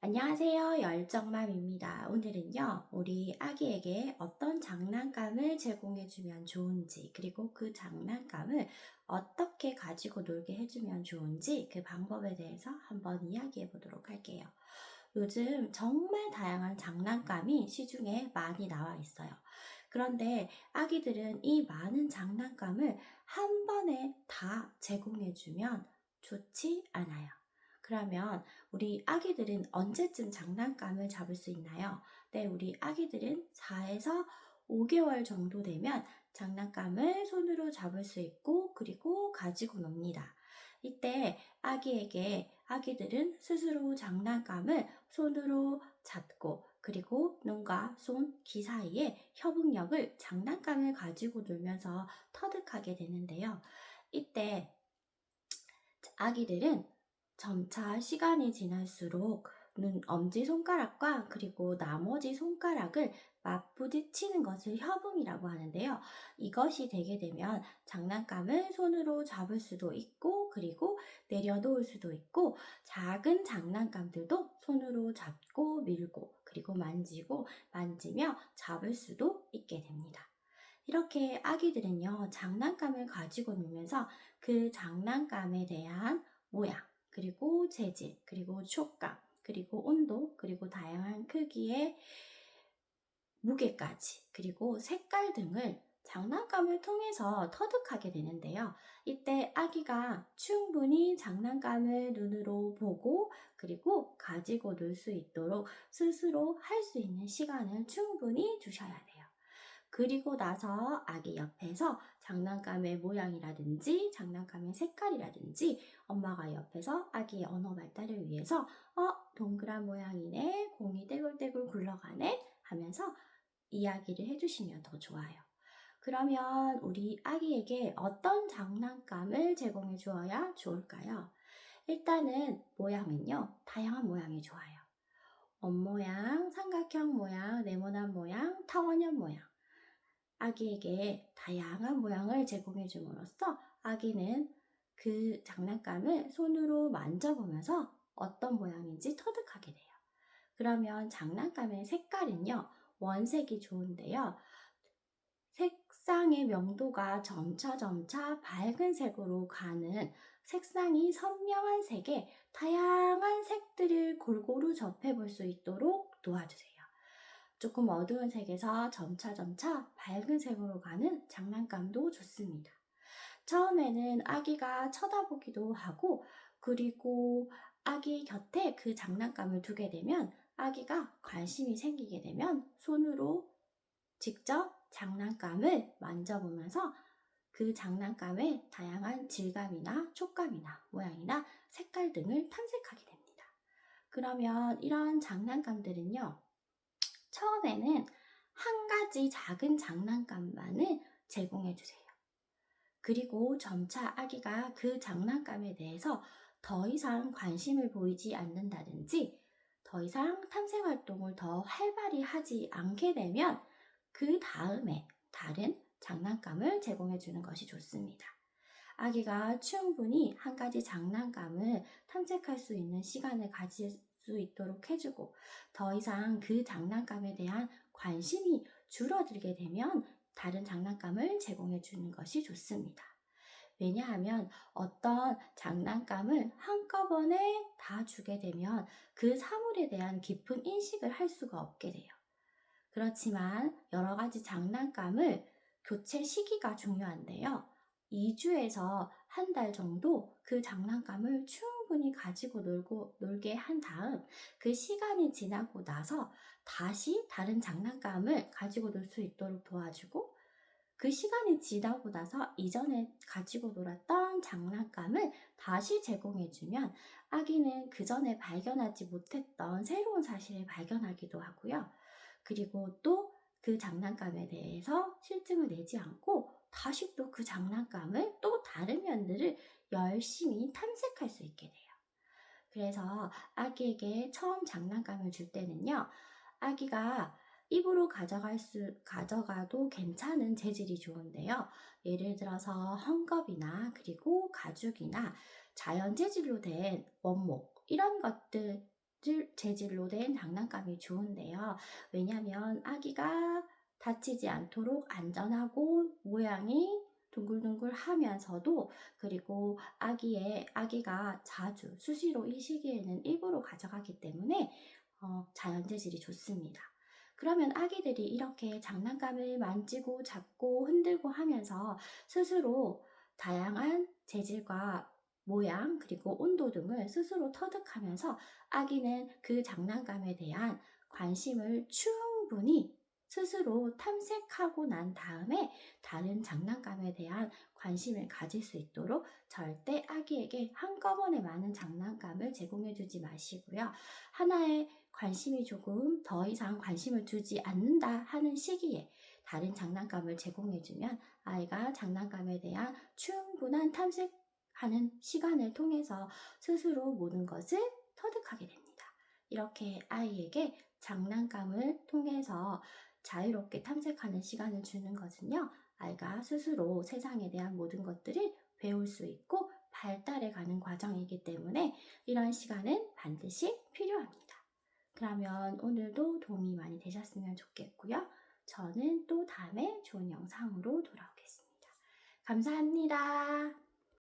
안녕하세요. 열정맘입니다. 오늘은요, 우리 아기에게 어떤 장난감을 제공해주면 좋은지, 그리고 그 장난감을 어떻게 가지고 놀게 해주면 좋은지 그 방법에 대해서 한번 이야기해 보도록 할게요. 요즘 정말 다양한 장난감이 시중에 많이 나와 있어요. 그런데 아기들은 이 많은 장난감을 한 번에 다 제공해주면 좋지 않아요. 그러면 우리 아기들은 언제쯤 장난감을 잡을 수 있나요? 네, 우리 아기들은 4에서 5개월 정도 되면 장난감을 손으로 잡을 수 있고 그리고 가지고 놉니다. 이때 아기들은 스스로 장난감을 손으로 잡고 그리고 눈과 손, 귀 사이에 협응력을 장난감을 가지고 놀면서 터득하게 되는데요. 이때 아기들은 점차 시간이 지날수록 엄지손가락과 그리고 나머지 손가락을 맞부딪히는 것을 협응이라고 하는데요. 이것이 되게 되면 장난감을 손으로 잡을 수도 있고 그리고 내려놓을 수도 있고 작은 장난감들도 손으로 잡고 밀고 그리고 만지며 잡을 수도 있게 됩니다. 이렇게 아기들은요, 장난감을 가지고 놀면서 그 장난감에 대한 모양, 그리고 재질, 그리고 촉감, 그리고 온도, 그리고 다양한 크기의 무게까지, 그리고 색깔 등을 장난감을 통해서 터득하게 되는데요. 이때 아기가 충분히 장난감을 눈으로 보고 그리고 가지고 놀 수 있도록 스스로 할 수 있는 시간을 충분히 주셔야 돼요. 그리고 나서 아기 옆에서 장난감의 모양이라든지 장난감의 색깔이라든지 엄마가 옆에서 아기의 언어 발달을 위해서 동그란 모양이네, 공이 떼굴떼굴 굴러가네 하면서 이야기를 해주시면 더 좋아요. 그러면 우리 아기에게 어떤 장난감을 제공해 주어야 좋을까요? 일단은 모양은요, 다양한 모양이 좋아요. 원 모양, 삼각형 모양, 네모난 모양, 타원형 모양. 아기에게 다양한 모양을 제공해 줌으로써 아기는 그 장난감을 손으로 만져보면서 어떤 모양인지 터득하게 돼요. 그러면 장난감의 색깔은요, 원색이 좋은데요. 색상의 명도가 점차 밝은 색으로 가는 색상이 선명한 색에 다양한 색들을 골고루 접해볼 수 있도록 도와주세요. 조금 어두운 색에서 점차 밝은 색으로 가는 장난감도 좋습니다. 처음에는 아기가 쳐다보기도 하고 그리고 아기 곁에 그 장난감을 두게 되면 아기가 관심이 생기게 되면 손으로 직접 장난감을 만져보면서 그 장난감의 다양한 질감이나 촉감이나 모양이나 색깔 등을 탐색하게 됩니다. 그러면 이런 장난감들은요, 처음에는 한 가지 작은 장난감만을 제공해 주세요. 그리고 점차 아기가 그 장난감에 대해서 더 이상 관심을 보이지 않는다든지 더 이상 탐색 활동을 더 활발히 하지 않게 되면 그 다음에 다른 장난감을 제공해 주는 것이 좋습니다. 아기가 충분히 한 가지 장난감을 탐색할 수 있는 시간을 가질 수 있도록 해주고 더 이상 그 장난감에 대한 관심이 줄어들게 되면 다른 장난감을 제공해 주는 것이 좋습니다. 왜냐하면 어떤 장난감을 한꺼번에 다 주게 되면 그 사물에 대한 깊은 인식을 할 수가 없게 돼요. 그렇지만 여러 가지 장난감을 교체 시기가 중요한데요. 2주에서 한 달 정도 그 장난감을 충분히 가지고 놀게 한 다음 그 시간이 지나고 나서 다시 다른 장난감을 가지고 놀 수 있도록 도와주고 그 시간이 지나고 나서 이전에 가지고 놀았던 장난감을 다시 제공해주면 아기는 그 전에 발견하지 못했던 새로운 사실을 발견하기도 하고요. 그리고 또 그 장난감에 대해서 실증을 내지 않고 다시 또 그 장난감을 또 다른 면들을 열심히 탐색할 수 있게 돼요. 그래서 아기에게 처음 장난감을 줄 때는요, 아기가 입으로 가져가도 괜찮은 재질이 좋은데요. 예를 들어서 헝겊이나 그리고 가죽이나 자연 재질로 된 원목, 이런 것들 재질로 된 장난감이 좋은데요. 왜냐하면 아기가 다치지 않도록 안전하고 모양이 둥글둥글하면서도, 그리고 아기가 자주 수시로 이 시기에는 입으로 가져가기 때문에 자연 재질이 좋습니다. 그러면 아기들이 이렇게 장난감을 만지고 잡고 흔들고 하면서 스스로 다양한 재질과 모양 그리고 온도 등을 스스로 터득하면서 아기는 그 장난감에 대한 관심을 충분히 스스로 탐색하고 난 다음에 다른 장난감에 대한 관심을 가질 수 있도록, 절대 아기에게 한꺼번에 많은 장난감을 제공해 주지 마시고요. 하나에 관심이 조금 더 이상 관심을 두지 않는다 하는 시기에 다른 장난감을 제공해 주면 아이가 장난감에 대한 충분한 탐색하는 시간을 통해서 스스로 모든 것을 터득하게 됩니다. 이렇게 아이에게 장난감을 통해서 자유롭게 탐색하는 시간을 주는 것은요, 아이가 스스로 세상에 대한 모든 것들을 배울 수 있고 발달해 가는 과정이기 때문에 이런 시간은 반드시 필요합니다. 그러면 오늘도 도움이 많이 되셨으면 좋겠고요. 저는 또 다음에 좋은 영상으로 돌아오겠습니다. 감사합니다.